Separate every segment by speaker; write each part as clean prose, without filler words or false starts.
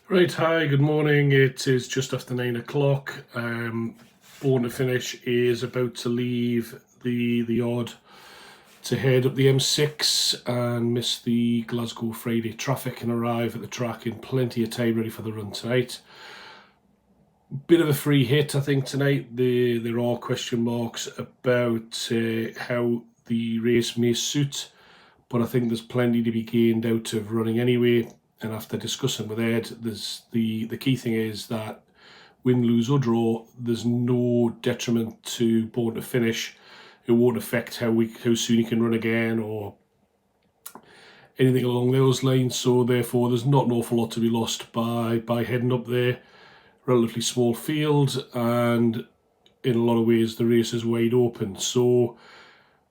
Speaker 1: Right, hi, good morning. It is just after 9 o'clock. Born to Finish is about to leave the yard to head up the M6 and miss the Glasgow Friday traffic and arrive at the track in plenty of time ready for the run tonight. Bit of a free hit, I think, tonight. There are question marks about how the race may suit, but I think there's plenty to be gained out of running anyway. And after discussing with Ed, there's the key thing is that win, lose or draw, there's no detriment to Born to Finish. It won't affect how soon he can run again or anything along those lines. So therefore, there's not an awful lot to be lost by heading up there. Relatively small field, and in a lot of ways the race is wide open. So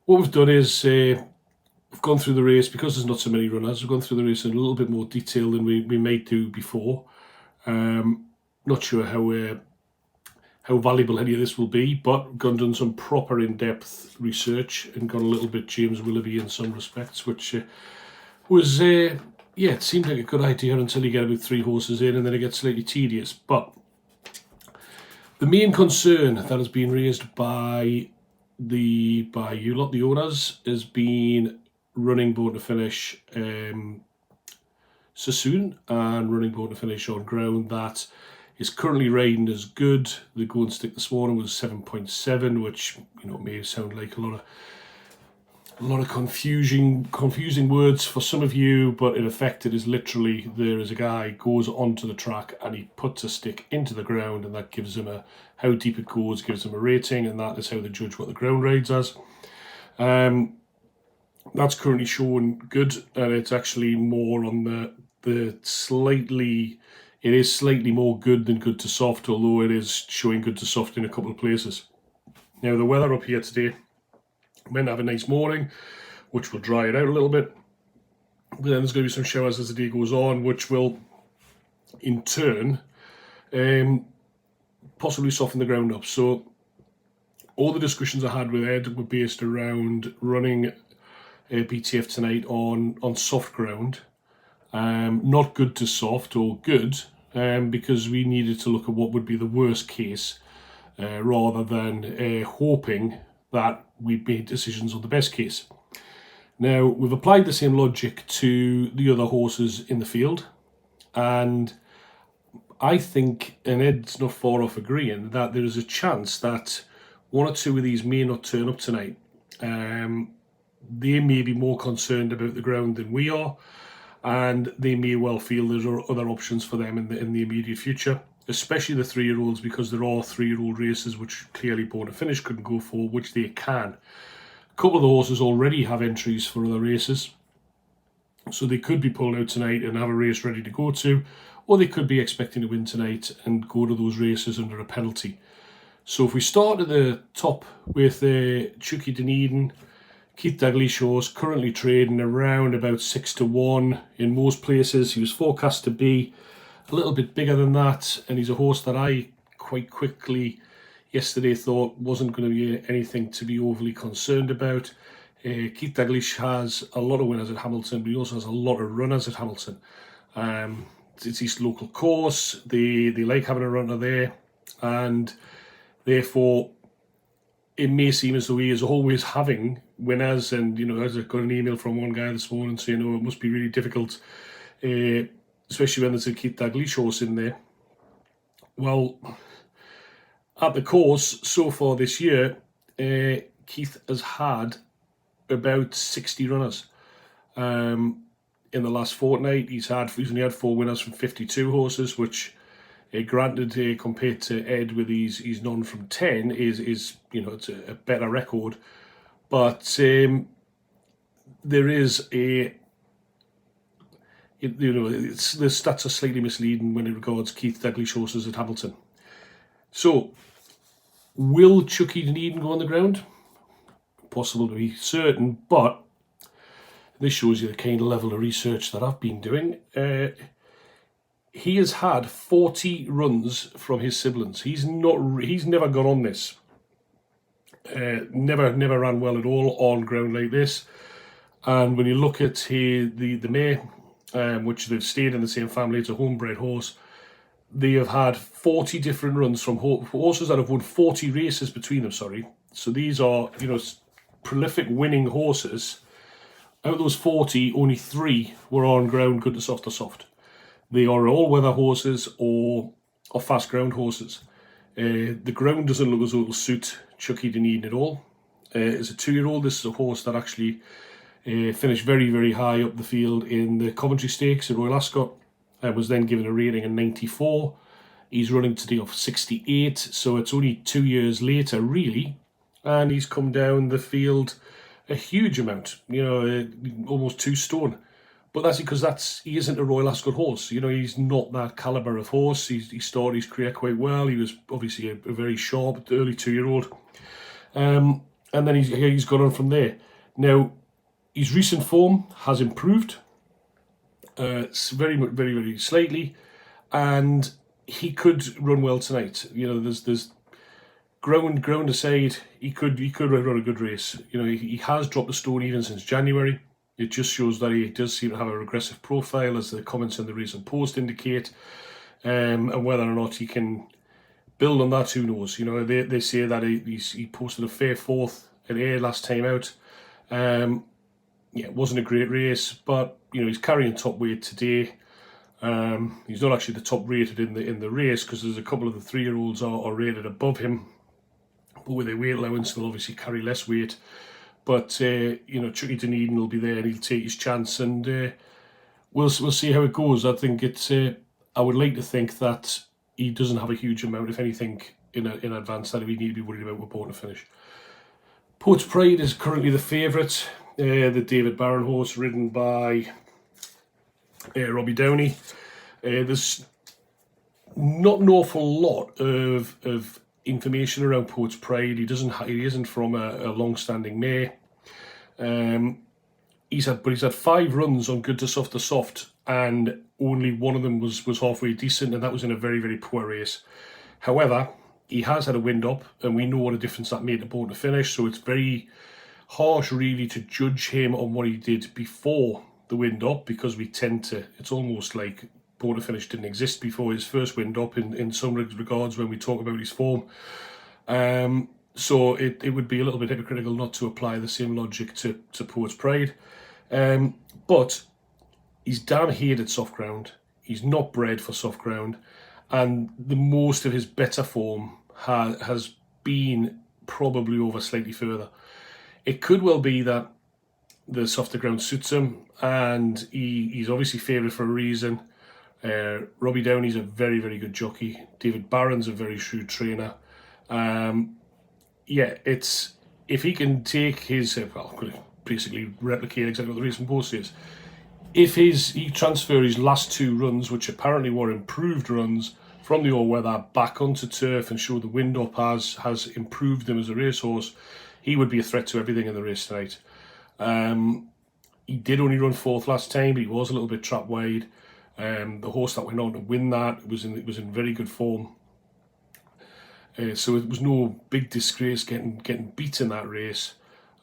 Speaker 1: what we've done is we've gone through the race, because there's not so many runners, we've gone through the race in a little bit more detail than we might do before. Not sure how valuable any of this will be, but we've gone done some proper in-depth research and got a little bit James Willoughby in some respects, which was, it seemed like a good idea until you get about 3 horses in, and then it gets slightly tedious. But the main concern that has been raised by you lot, the owners, has been running Born to Finish so soon and running Born to Finish on ground that is currently riding as good. The go and stick this morning was 7.7, which may sound like a lot of confusing words for some of you, but in effect it is literally, there is a guy goes onto the track and he puts a stick into the ground, and that gives him how deep it goes, gives him a rating, and that is how they judge what the ground rides as. That's currently showing good, and it's actually more on the slightly, it is slightly more good than good to soft, although it is showing good to soft in a couple of places. Now the weather up here today, meant to have a nice morning, which will dry it out a little bit. But then there's going to be some showers as the day goes on, which will in turn possibly soften the ground up. So all the discussions I had with Ed were based around running BTF tonight on soft ground, not good to soft or good, because we needed to look at what would be the worst case rather than hoping that we made decisions on the best case. Now, we've applied the same logic to the other horses in the field, and I think, and Ed's not far off agreeing, that there is a chance that 1 or 2 of these may not turn up tonight. They may be more concerned about the ground than we are, and they may well feel there's other options for them in the immediate future, especially the 3-year-olds, because there are 3-year-old races which clearly Born to Finish couldn't go for, which they can. A couple of the horses already have entries for other races, so they could be pulled out tonight and have a race ready to go to, or they could be expecting to win tonight and go to those races under a penalty. So if we start at the top with Chucky Dunedin, Keith Dalglish horse, currently trading around about 6 to 1 in most places. He was forecast to be a little bit bigger than that, and he's a horse that I quite quickly yesterday thought wasn't going to be anything to be overly concerned about. Keith Dalglish has a lot of winners at Hamilton, but he also has a lot of runners at Hamilton. It's his local course. They like having a runner there, and therefore it may seem as though he is always having winners. And as I got an email from one guy this morning saying, it must be really difficult, especially when there's a Keith Dalglish horse in there. Well, at the course so far this year, Keith has had about 60 runners. In the last fortnight, he's only had 4 winners from 52 horses, which, granted, compared to Ed with his none from 10, is it's a better record. But there is the stats are slightly misleading when it regards Keith Dalglish horses at Hamilton. So, will Chucky Dunedin go on the ground? Possible to be certain, but this shows you the kind of level of research that I've been doing. He has had 40 runs from his siblings. He's never gone on this. Never ran well at all on ground like this. And when you look at the mare, which they've stayed in the same family. It's a homebred horse. They have had 40 different runs from horses that have won 40 races between them, sorry. So these are, you know, prolific winning horses. Out of those 40, only 3 were on ground good to soft. They are all weather horses or fast ground horses. The ground doesn't look as though it'll suit Chucky Dunedin at all. As a 2-year-old, this is a horse that actually finished very, very high up the field in the Coventry Stakes at Royal Ascot. Was then given a rating of 94. He's running today off 68, so it's only 2 years later, really, and he's come down the field a huge amount, you know, almost 2 stone. But that's because he isn't a Royal Ascot horse. You know, he's not that calibre of horse. He started his career quite well. He was obviously a very sharp, early 2-year-old. And then he's gone on from there. Now, his recent form has improved. Very, very, very slightly, and he could run well tonight. You know, there's ground aside, he could run a good race. You know, he has dropped a stone even since January. It just shows that he does seem to have a regressive profile, as the comments in the recent post indicate. And whether or not he can build on that, who knows? You know, they say that he posted a fair 4th at Ayr last time out. Yeah, it wasn't a great race, but you know, he's carrying top weight today. He's not actually the top rated in the race, because there's a couple of the 3-year-olds are rated above him, but with their weight allowance they'll obviously carry less weight. But you know, Chucky Dunedin will be there and he'll take his chance, and we'll see how it goes. I think I would like to think that he doesn't have a huge amount, if anything, in advance that we need to be worried about with Born to Finish. Poet's Pride is currently the favourite. The David Barron horse, ridden by Robbie Downey. There's not an awful lot of information around Poet's Pride. He isn't from a long-standing mare. He's had 5 runs on good to soft, and only one of them was halfway decent, and that was in a very, very poor race. However, he has had a wind up, and we know what a difference that made to Born to Finish. So it's very harsh, really, to judge him on what he did before the wind up, because we tend to, it's almost like Born to Finish didn't exist before his first wind up in some regards when we talk about his form. So it would be a little bit hypocritical not to apply the same logic to Poet's Pride. But he's damn hated soft ground. He's not bred for soft ground, and the most of his better form has been probably over slightly further. It could well be that the softer ground suits him, and he's obviously favoured for a reason. Robbie Downey's a very, very good jockey. David Barron's a very shrewd trainer. Yeah, it's, if he can take his, basically replicate exactly what the recent post is. If he transfer his last 2 runs, which apparently were improved runs, from the all-weather back onto turf and show the wind up has improved him as a racehorse, he would be a threat to everything in the race tonight. He did only run 4th last time, but he was a little bit trapped wide. The horse that went on to win that was in very good form. So it was no big disgrace getting beat in that race.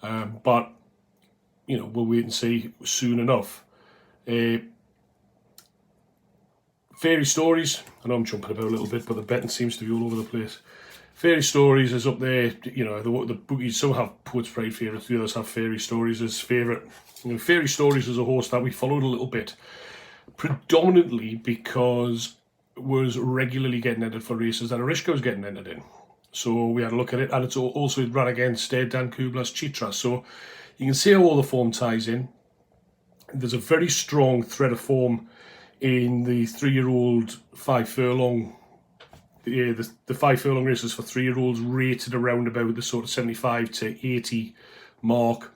Speaker 1: But you know, we'll wait and see soon enough. Fairy Stories, I know I'm jumping about a little bit, but the betting seems to be all over the place. Fairy Stories is up there. You know, the bookies, some have Poet's Pride favourites, the others have Fairy Stories as favourite. You know, Fairy Stories is a horse that we followed a little bit, predominantly because it was regularly getting entered for races that Arishka was getting entered in. So we had a look at it, and it's also ran against Dan Kubler's Chitra. So you can see how all the form ties in. There's a very strong thread of form in the 3-year-old 5 furlong. The 5 furlong races for 3-year-olds rated around about the sort of 75 to 80 mark,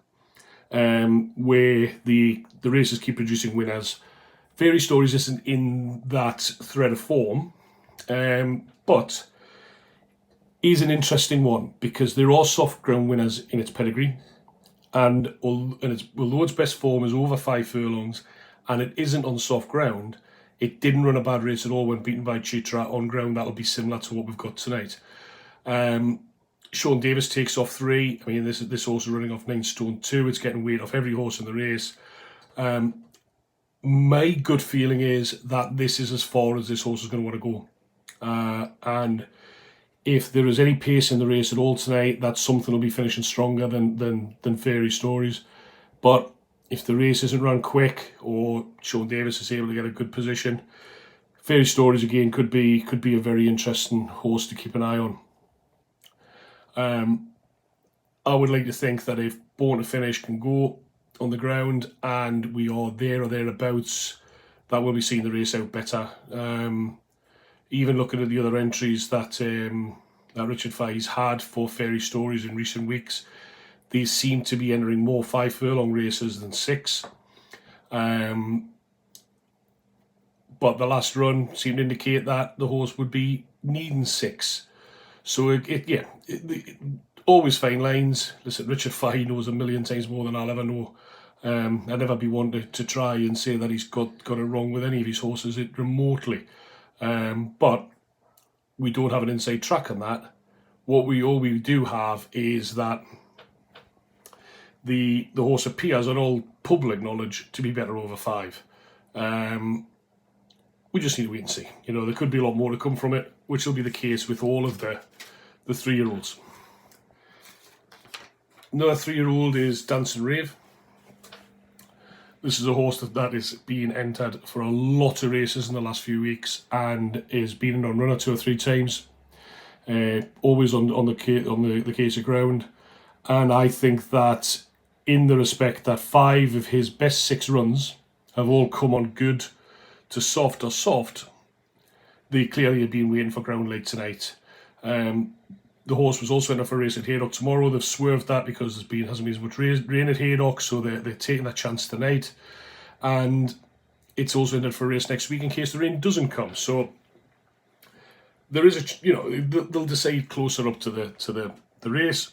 Speaker 1: where the races keep producing winners. Fairy Stories isn't in that thread of form, but is an interesting one because there are soft ground winners in its pedigree, and although its best form is over 5 furlongs and it isn't on soft ground, it didn't run a bad race at all when beaten by Chitra on ground that'll be similar to what we've got tonight. Sean Davis takes off 3. I mean, this horse is running off 9 stone 2. It's getting weight off every horse in the race. My gut feeling is that this is as far as this horse is going to want to go. And if there is any pace in the race at all tonight, that something will be finishing stronger than Fairy Stories. But if the race isn't run quick, or Sean Davis is able to get a good position, Fairy Stories again could be a very interesting horse to keep an eye on. I would like to think that if Born to Finish can go on the ground and we are there or thereabouts, that will be seeing the race out better. Even looking at the other entries that Richard Fahey's had for Fairy Stories in recent weeks, these seem to be entering more 5 furlong races than 6. But the last run seemed to indicate that the horse would be needing 6. So always fine lines. Listen, Richard Fahey knows a million times more than I'll ever know. I'd never be one to try and say that he's got it wrong with any of his horses remotely. But we don't have an inside track on that. All we do have is that the horse appears on all public knowledge to be better over 5. We just need to wait and see. There could be a lot more to come from it, which will be the case with all of the 3-year-olds. Another 3-year-old is Dancing Rave. This is a horse that is being entered for a lot of races in the last few weeks and is being on runner 2 or 3 times. Always on the case of ground. And I think that in the respect that 5 of his best 6 runs have all come on good to soft or soft, they clearly have been waiting for ground late tonight. The horse was also in for a race at Haydock tomorrow. They've swerved that because hasn't been as much rain at Haydock, so they're taking that chance tonight. And it's also in for a race next week in case the rain doesn't come. So there is they'll decide closer up to the race.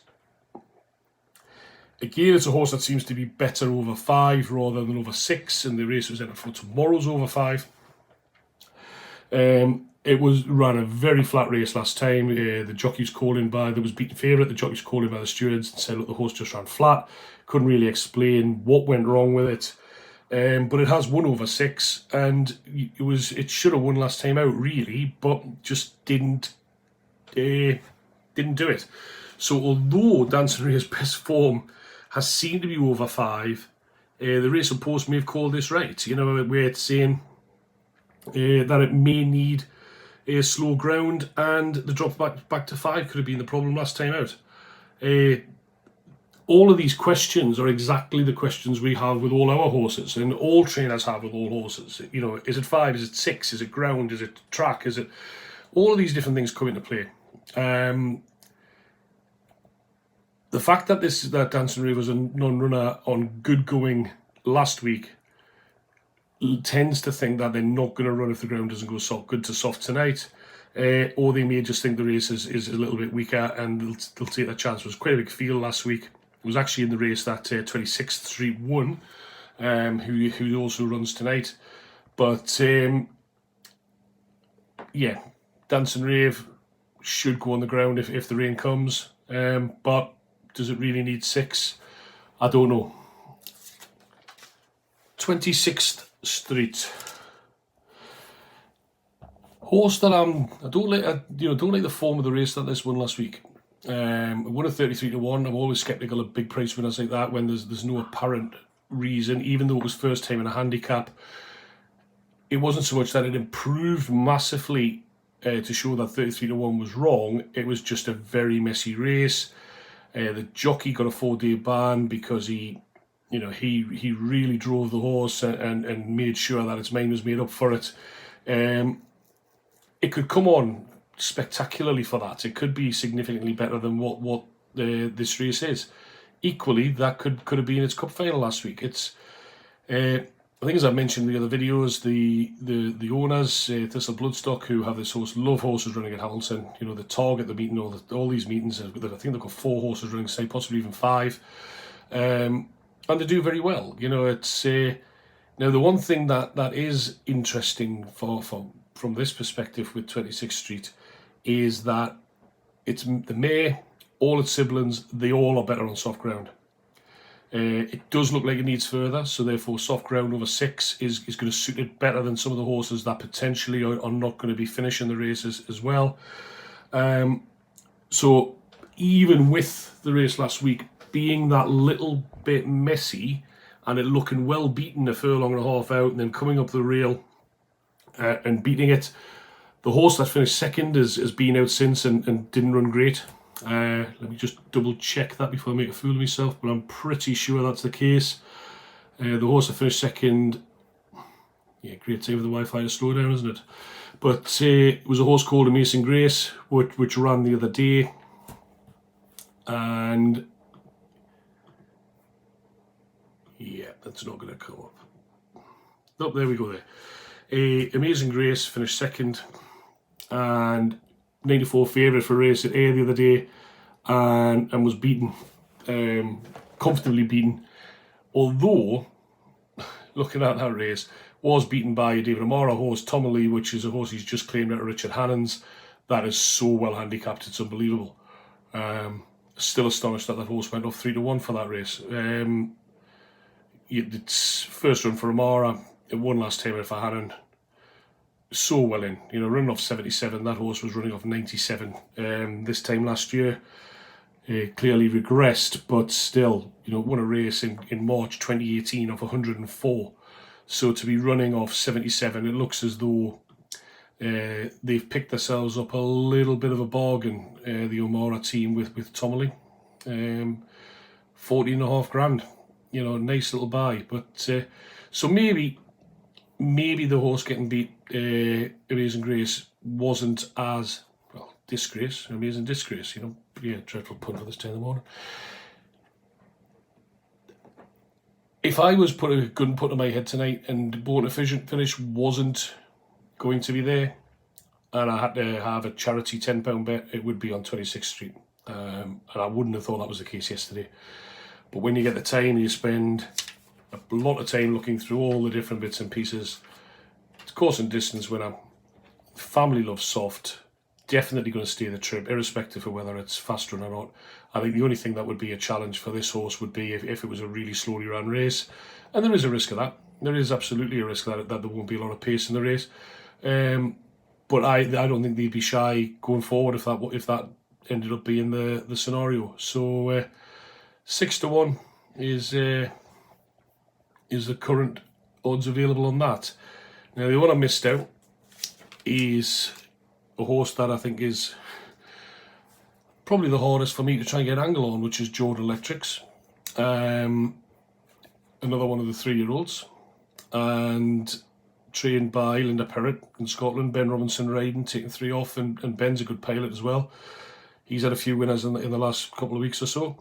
Speaker 1: Again, it's a horse that seems to be better over 5 rather than over 6, and the race was in for tomorrow's over 5. It ran a very flat race last time. The jockey's calling by, there was beaten favourite, the jockey's calling by the stewards and said, look, the horse just ran flat. Couldn't really explain what went wrong with it. But it has won over 6, and it should have won last time out, really, but just didn't do it. So although Dancing Rave's best form has seemed to be over 5, the Racing Post may have called this right. Where it's saying that it may need a slow ground, and the drop back to 5 could have been the problem last time out. All of these questions are exactly the questions we have with all our horses, and all trainers have with all horses. Is it 5? Is it 6? Is it ground? Is it track? Is it... All of these different things come into play. The fact that Dancing Rave was a non-runner on good going last week tends to think that they're not going to run if the ground doesn't go good to soft tonight, or they may just think the race is a little bit weaker and they'll take that chance. It was quite a big field last week. It was actually in the race that 26th Street won, who also runs tonight. But Dancing Rave should go on the ground if the rain comes. But does it really need 6? I don't know. 26th Street. Horse that I don't like the form of the race that this won last week. Won at 33 to 1. I'm always sceptical of big price winners like that when there's no apparent reason, even though it was first time in a handicap. It wasn't so much that it improved massively to show that 33 to 1 was wrong. It was just a very messy race. The jockey got a 4-day ban because he really drove the horse and made sure that its mind was made up for it. It could come on spectacularly for that. It could be significantly better than what this race is. Equally, that could have been its cup final last week. It's I think, as I mentioned in the other videos, the owners, Thistle Bloodstock, who have this horse, love horses running at Hamilton. The target, the meeting, all these meetings. I think they've got 4 horses running, say possibly even 5, and they do very well. It's now the one thing that is interesting from this perspective with 26th Street is that it's the mare, all its siblings, they all are better on soft ground. It does look like it needs further, so therefore soft ground over 6 is going to suit it better than some of the horses that potentially are not going to be finishing the races as well. So even with the race last week being that little bit messy and it looking well beaten a furlong and a half out and then coming up the rail and beating it, the horse that finished second has been out since and didn't run great. Let me just double check that before I make a fool of myself, but I'm pretty sure that's the case. The horse that finished second, yeah, great time for the Wi-Fi to slow down, isn't it? But it was a horse called Amazing Grace, which ran the other day, and yeah, that's not going to come up. Oh, there we go there. Amazing Grace finished second, and 94 favourite for race at A the other day, and was beaten, comfortably beaten. Although, looking at that race, was beaten by a David O'Mara horse, Tomerley, which is a horse he's just claimed out of Richard Hannon's. That is so well handicapped, it's unbelievable. Still astonished that horse went off 3-1 for that race. It's first run for O'Mara. It won last time out for Hannon. So well in, running off 77. That horse was running off 97 this time last year. Clearly regressed, but still, won a race in March 2018 off 104. So to be running off 77, it looks as though they've picked themselves up a little bit of a bargain, the O'Mara team with Tomerley. 40.5 grand, nice little buy. But so maybe the horse getting beat, Amazing Grace, wasn't as, well, Amazing Disgrace, yeah, dreadful pun for this time of the morning. If I was put a gun put to my head tonight and Born to Finish wasn't going to be there, and I had to have a charity £10 bet, it would be on 26th Street. And I wouldn't have thought that was the case yesterday. But when you get the time, you spend a lot of time looking through all the different bits and pieces. It's course and distance winner. Family loves soft. Definitely going to stay the trip, irrespective of whether it's fast run or not. I think the only thing that would be a challenge for this horse would be if it was a really slowly run race. And there is a risk of that. There is absolutely a risk that there won't be a lot of pace in the race. But I don't think they'd be shy going forward if that ended up being the scenario. So 6-1 is the current odds available on that. Now the one I missed out is a horse that I think is probably the hardest for me to try and get an angle on, which is Jordan Electrics. Another one of the 3-year-olds, and trained by Linda Perrott in Scotland. Ben Robinson riding, taking 3 off, and Ben's a good pilot as well. He's had a few winners in the last couple of weeks or so.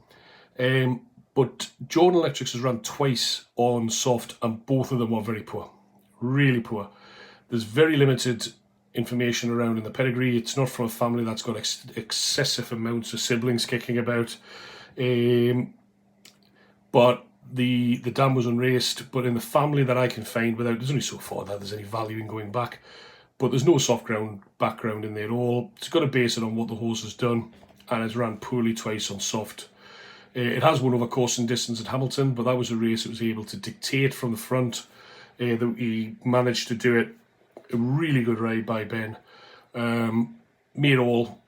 Speaker 1: But Jordan Electrics has run twice on soft, and both of them were very poor, really poor. There's very limited information around in the pedigree. It's not from a family that's got excessive amounts of siblings kicking about. But the dam was unraced, but in the family that I can find, there's only so far that there's any value in going back, but there's no soft ground background in there at all. It's got to base it on what the horse has done, and has ran poorly twice on soft. It has won over course and distance at Hamilton, but that was a race it was able to dictate from the front. He managed to do it. A really good ride by Ben. Made all,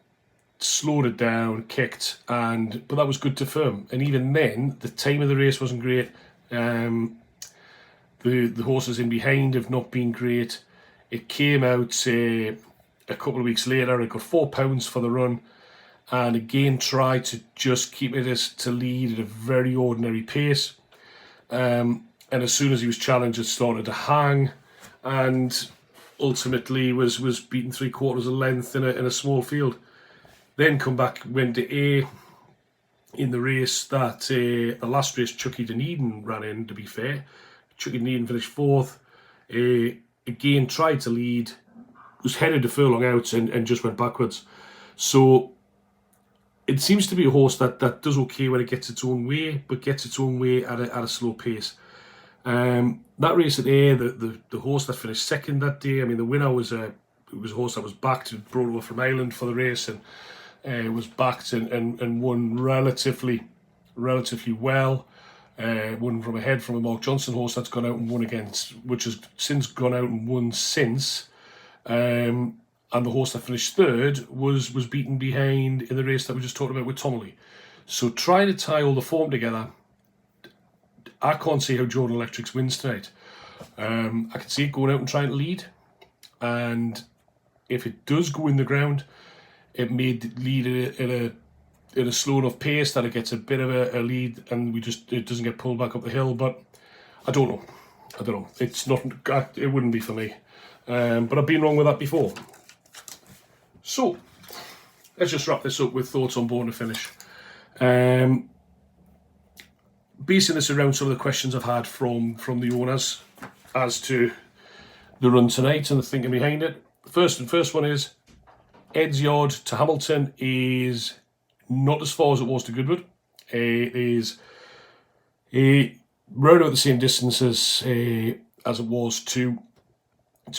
Speaker 1: slowed it down, kicked, but that was good to firm. And even then, the time of the race wasn't great. The horses in behind have not been great. It came out a couple of weeks later. It got £4 for the run, and again tried to just keep it to lead at a very ordinary pace. And as soon as he was challenged, it started to hang, and ultimately was beaten 3/4 a length in a small field. Then went to A in the race that the last race Chucky Dunedin ran in, to be fair. Chucky Dunedin finished 4th. Again tried to lead, was headed a furlong out and just went backwards. So it seems to be a horse that does okay when it gets its own way, but gets its own way at a slow pace. That race at A, the horse that finished second that day, I mean, the winner was a horse that was backed, brought over from Ireland for the race, and was backed and won relatively well. won from ahead from a Mark Johnson horse that's gone out and won against, which has since gone out and won since. And the horse that finished third was beaten behind in the race that we just talked about with Tomerley. So trying to tie all the form together, I can't see how Jordan Electrics wins tonight. I can see it going out and trying to lead, and if it does go in the ground, it may lead at a slow enough pace that it gets a bit of a lead, and it doesn't get pulled back up the hill. But I don't know. It's not. It wouldn't be for me. But I've been wrong with that before. So let's just wrap this up with thoughts on Born to Finish. Basing this around some of the questions I've had from the owners as to the run tonight and the thinking behind it. The first one is Ed's yard to Hamilton is not as far as it was to Goodwood. It is round about the same distance as it was to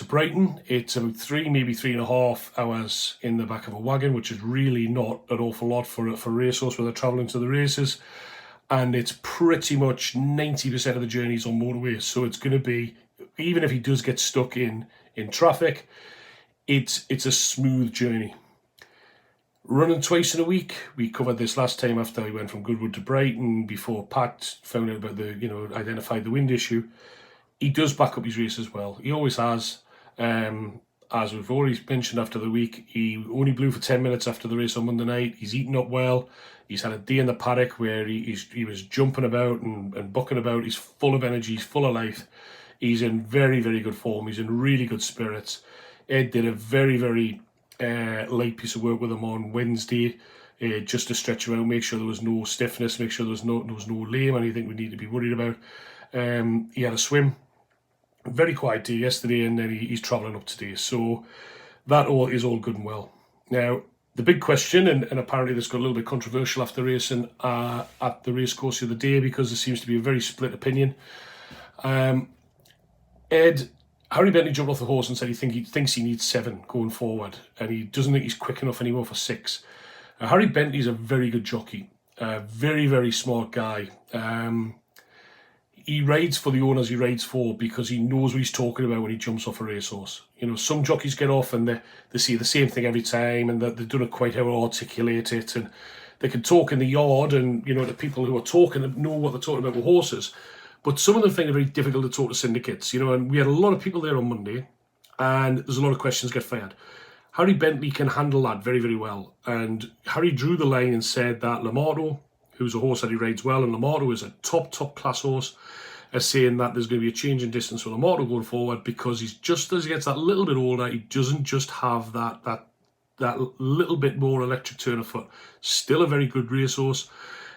Speaker 1: Brighton. It's about 3, maybe 3.5 hours in the back of a wagon, which is really not an awful lot for racehorse when they're travelling to the races. And it's pretty much 90% of the journeys on motorway. So it's going to be, even if he does get stuck in traffic, it's a smooth journey. Running twice in a week, we covered this last time after he went from Goodwood to Brighton, before Pat found out about identified the wind issue. He does back up his race as well. He always has. As we've already mentioned after the week, he only blew for 10 minutes after the race on Monday night. He's eaten up well. He's had a day in the paddock where he was jumping about and bucking about. He's full of energy. He's full of life. He's in very, very good form. He's in really good spirits. Ed did a very, very light piece of work with him on Wednesday, just to stretch him out, make sure there was no stiffness, make sure there was no lame, anything we need to be worried about. He had a swim. Very quiet day yesterday, and then he's travelling up today. So that is all good and well. Now, the big question, and apparently this got a little bit controversial after racing at the race course the other day, because there seems to be a very split opinion. Harry Bentley jumped off the horse and said he thinks he needs 7 going forward, and he doesn't think he's quick enough anymore for 6. Harry Bentley's a very good jockey, a very, very smart guy. He rides for the owners he rides for because he knows what he's talking about when he jumps off a racehorse. You know, some jockeys get off and they see the same thing every time, and they don't know quite how to articulate it, and they can talk in the yard, and you know, the people who are talking know what they're talking about with horses. But some of them find it very difficult to talk to syndicates, you know, and we had a lot of people there on Monday, and there's a lot of questions get fired. Harry Bentley can handle that very, very well. And Harry drew the line and said that Lamato, who's a horse that he rides well, and Lamato is a top class horse, is saying that there's going to be a change in distance for Lamato going forward, because he's just, as he gets that little bit older, he doesn't just have that little bit more electric turn of foot. Still a very good racehorse.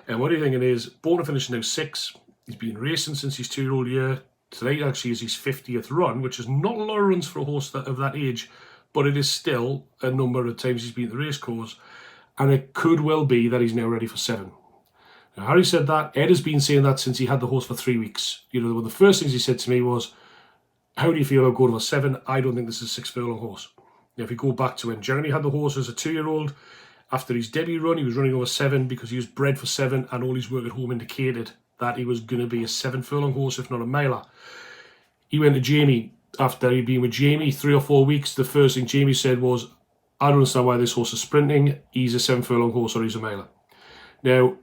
Speaker 1: And what are you thinking is, Born to Finish now 6. He's been racing since his 2-year-old year. Tonight actually is his 50th run, which is not a lot of runs for a horse of that age, but it is still a number of times he's been at the race course. And it could well be that he's now ready for 7. Now, Harry said that. Ed has been saying that since he had the horse for 3 weeks. You know, one of the first things he said to me was, how do you feel about going for 7? I don't think this is a 6 furlong horse. Now, if you go back to when Jeremy had the horse as a 2-year-old, after his debut run, he was running over 7 because he was bred for 7, and all his work at home indicated that he was going to be a 7 furlong horse, if not a miler. He went to Jamie. After he'd been with Jamie 3 or 4 weeks, the first thing Jamie said was, I don't understand why this horse is sprinting. He's a 7 furlong horse or he's a miler. Now,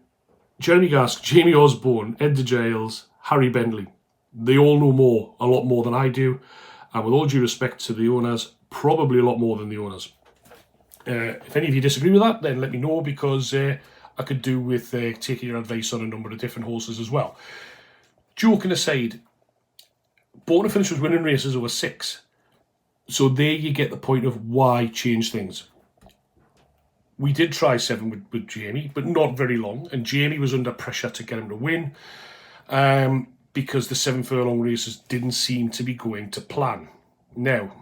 Speaker 1: Jeremy Gask, Jamie Osborne, Ed de Giles, Harry Bentley, they all know a lot more than I do. And with all due respect to the owners, probably a lot more than the owners. If any of you disagree with that, then let me know, because I could do with taking your advice on a number of different horses as well. Joking aside, Born to Finish was winning races over 6. So there you get the point of why change things. We did try 7 with Jamie, but not very long. And Jamie was under pressure to get him to win, because the 7 furlong races didn't seem to be going to plan. Now,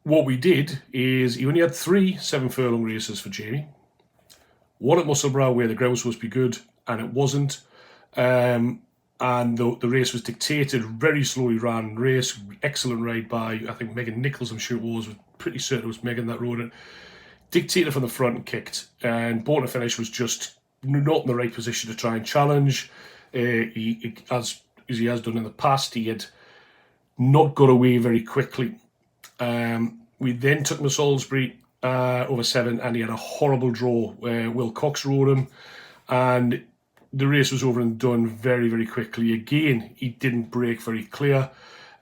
Speaker 1: what we did is he only had 3 7 furlong races for Jamie. One at Musselbrow, where the ground was supposed to be good, and it wasn't. And the race was dictated, very slowly ran race, excellent ride by, I think, Megan Nichols, I'm sure it was pretty certain it was Megan that rode it. Dictated from the front and kicked, and Born to Finish was just not in the right position to try and challenge. As he has done in the past, he had not got away very quickly. We then took him to Salisbury over 7, and he had a horrible draw where Will Cox rode him, and the race was over and done very, very quickly. Again, he didn't break very clear.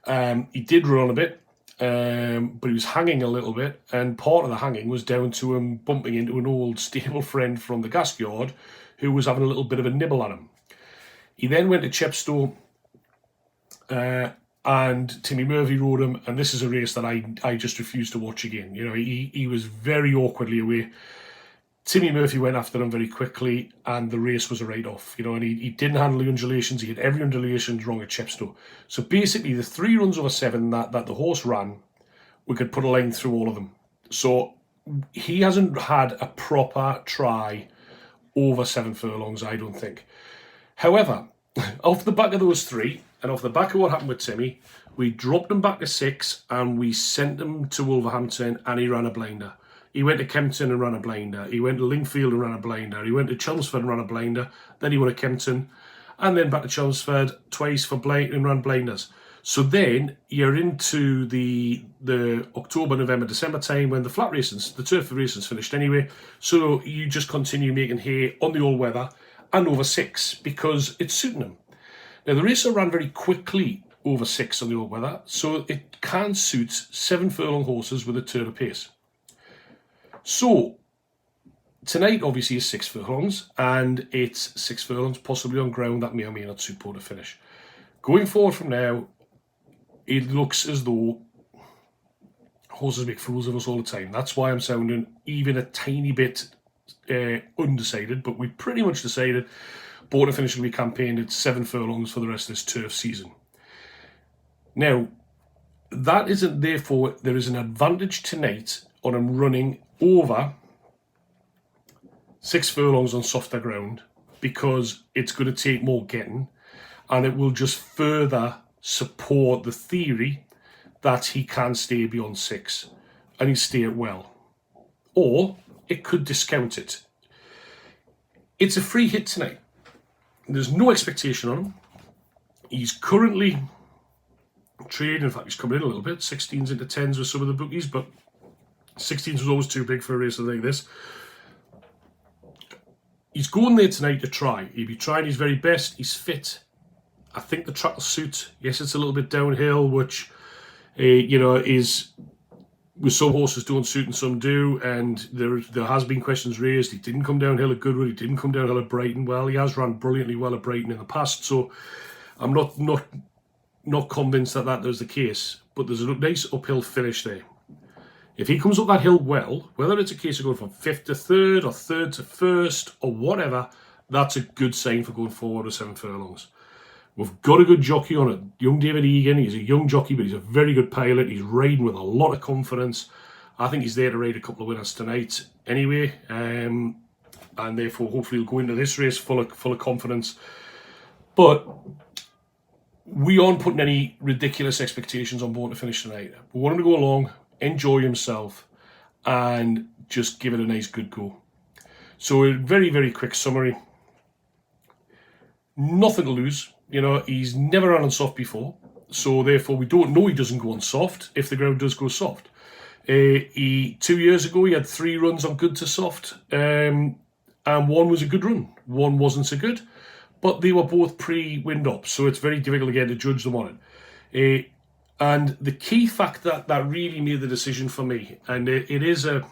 Speaker 1: He did run a bit, but he was hanging a little bit, and part of the hanging was down to him bumping into an old stable friend from the gas yard who was having a little bit of a nibble at him. He then went to Chepstow, and Timmy Murphy rode him, and this is a race that I just refused to watch again. You know, he was very awkwardly away. Timmy Murphy went after him very quickly, and the race was a write-off. You know, and he didn't handle the undulations. He had every undulation wrong at Chepstow. So basically, the 3 runs over 7 that the horse ran, we could put a line through all of them. So he hasn't had a proper try over 7 furlongs, I don't think. However, off the back of those 3, and off the back of what happened with Timmy, we dropped him back to 6, and we sent him to Wolverhampton, and he ran a blinder. He went to Kempton and ran a blinder. He went to Lingfield and ran a blinder. He went to Chelmsford and ran a blinder. Then he went to Kempton, and then back to Chelmsford twice for and ran blinders. So then you're into the October, November, December time when the flat races, the turf races finished anyway. So you just continue making hay on the all weather and over 6 because it's suiting them. Now the racer ran very quickly over 6 on the all weather, so it can suit 7 furlong horses with a turn of pace. So tonight obviously is 6 furlongs, and it's 6 furlongs possibly on ground that may or may not suit Btf finish. Going forward from now, it looks as though horses make fools of us all the time. That's why I'm sounding even a tiny bit undecided, but we pretty much decided Btf finish will be campaigned at 7 furlongs for the rest of this turf season. Now, that isn't therefore, there is an advantage tonight on him running over 6 furlongs on softer ground because it's going to take more getting, and it will just further support the theory that he can stay beyond 6 and he'll stay it well. Or it could discount it. It's a free hit tonight. There's no expectation on him. He's currently trading, in fact he's coming in a little bit, 16s into 10s with some of the bookies, but 16s was always too big for a race like this. He's going there tonight to try. He'll be trying his very best. He's fit. I think the track will suit. Yes, it's a little bit downhill, which, you know, is with some horses don't suit and some do. And there has been questions raised. He didn't come downhill at Goodwood. He didn't come downhill at Brighton. Well, he has run brilliantly well at Brighton in the past. So I'm not convinced that was the case. But there's a nice uphill finish there. If he comes up that hill well, whether it's a case of going from 5th to 3rd or 3rd to 1st or whatever, that's a good sign for going forward with 7 furlongs. We've got a good jockey on it. Young David Egan, he's a young jockey, but he's a very good pilot. He's riding with a lot of confidence. I think he's there to ride a couple of winners tonight anyway. And therefore, hopefully he'll go into this race full of confidence. But we aren't putting any ridiculous expectations on Btf finish tonight. We want him to go along, enjoy himself, and just give it a nice good go. So a very, very quick summary. Nothing to lose. You know, he's never run on soft before, so therefore we don't know he doesn't go on soft if the ground does go soft. 2 years ago he had 3 runs on good to soft, and one was a good run. One wasn't so good, but they were both pre-wind up, so it's very difficult again to judge them on it. And the key fact that really made the decision for me, and it's a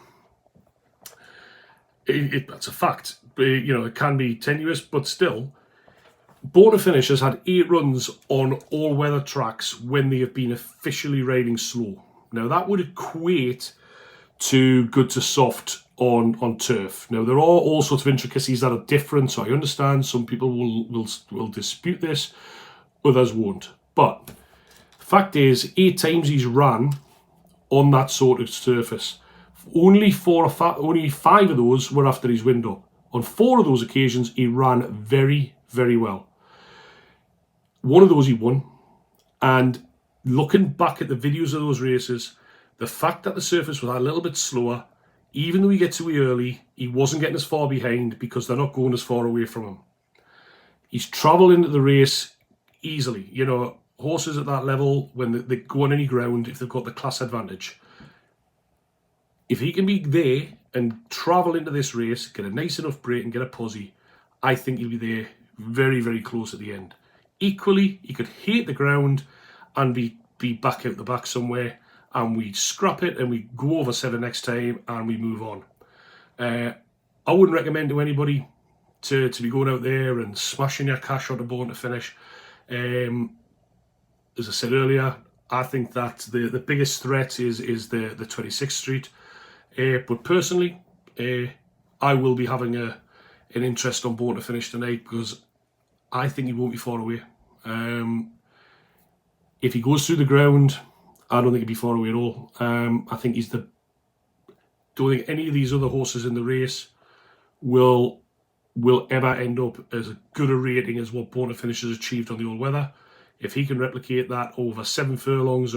Speaker 1: fact, you know, it can be tenuous, but still, Btf finish has had 8 runs on all-weather tracks when they have been officially riding slow. Now that would equate to good to soft on turf. Now there are all sorts of intricacies that are different, so I understand some people will dispute this, others won't. But fact is, 8 times he's ran on that sort of surface. Only 5 of those were after his window. On 4 of those occasions, he ran very, very well. One of those he won. And looking back at the videos of those races, the fact that the surface was a little bit slower, even though he gets away early, he wasn't getting as far behind because they're not going as far away from him. He's travelled into the race easily. You know, horses at that level, when they go on any ground, if they've got the class advantage, if he can be there and travel into this race, get a nice enough break and get a posse, I think he'll be there very, very close at the end. Equally, he could hate the ground and be back out the back somewhere, and we scrap it and we go over 7 next time and we move on. I wouldn't recommend to anybody to be going out there and smashing your cash on the Born to Finish. As I said earlier, I think that the biggest threat is the 26th Street. But personally, I will be having an interest on Born to Finish tonight because I think he won't be far away. If he goes through the ground, I don't think he'll be far away at all. I think don't think any of these other horses in the race will ever end up as good a rating as what Born to Finish has achieved on the all-weather. If he can replicate that over 7 furlongs